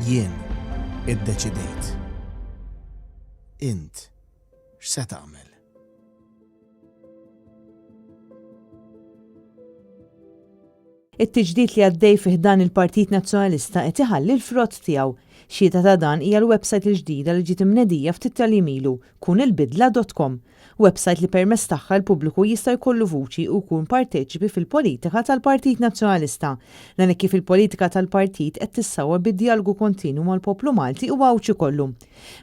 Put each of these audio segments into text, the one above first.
Jien iddeċidejt. Int x'se tagħmel? It-tiġdid li għaddej fih dan il-Partit Nazzjonalista qed iħalli l-frott tiegħu. Xhieta ta' dan hija l-website il-ġdida li ġiet imnedija ftit tal-imilu kunilbidla.com, website li permezz tagħha l-pubbliku jista' jkollu vuċi u jkun parteċipi fil-politika tal-Partit Nazzjonalista. Dan kif il-politika tal-partit qed tissawwer bid-dialogu kontinwu mal-poplu Malti u għawċi kollu.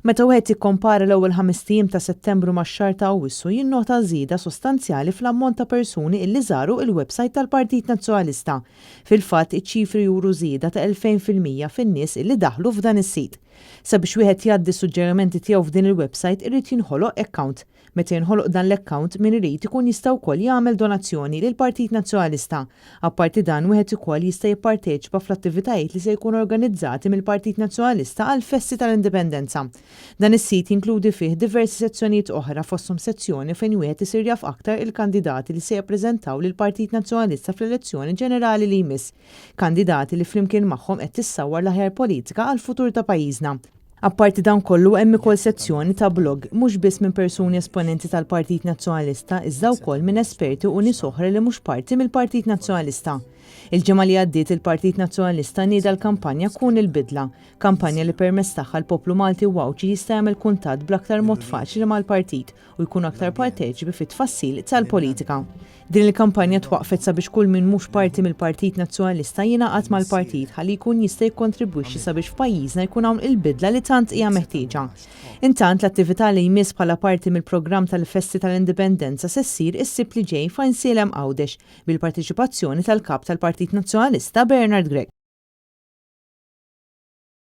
Meta wieħed ikkompara l-ewwel 5 tiem ta' Settembru max-xahar ta' Awwissu jinnota żieda sostanzjali fl-ammont ta' persuni illi żaru il-website tal-Partit Nazzjonalista. Fil-fatt iċ-ċifri juru żieda ta' 2000% fin-nies illi daħlu f'dan is-sit. Sabiex wieħed jgħaddi suġġerimenti tiegħu f'din il-website irid jinħoloq account. Meta jinħoloq dan l-account min irid ikun jista' wkoll jagħmel donazzjoni lil Partit Nazzjonalista. Apparti dan wieħed ukoll jista' jipparteċipa fl-attivitajiet li se jkunu organizzati mill-Partit Nazzjonalista għal festi tal-Indipendenza. Dan is-sit jinkludi fih diversi sezzjonijiet oħra fosthom sezzjoni fejn wieħed isir jaf aktar il-kandidati li se jappreżentaw lil Partit Nazzjonalista fl-elezzjoni ġenerali li jmiss. Kandidati li flimkien magħhom qed tissawwar l-aħjar politika għal futur ta' pajjiżna. Apparti dan kollu hemm ukoll sezzjoni ta' blog mhux biss minn persuni esponenti tal-Partit Nazzjonalista iżda wkoll minn esperti u nies oħra li mhux parti mill-Partit Nazzjonalista. Il-ġimgħa li għaddiet il-Partit Nazzjonalista nieda l-kampanja Kun il-Bidla, kampanja li permezz tagħha l-poplu Malti u għawċi jista' jagħmel kuntatt bl-aktar mod faċli mal-partit u jkun aktar parteċipi fit-tfassil tal-politika. Din il-kampanja twaqfet sabiex kull min mhux parti mill-Partit Nazzjonalista jingħaqad mal-partit ħalli jkun jista' jikkontribwixxi sabiex f'pajjiżna jkun hawn il-bidla li tant hija meħtieġa. Intant l-attività li jmiss bħala parti mill-programm tal-Festi tal-Indipendenza se ssir is-Sibt li ġej f'Insielem Għawdex bil-partiċipazzjoni tal-kap tal-Partit Nazzjonalista Bernard Gregg.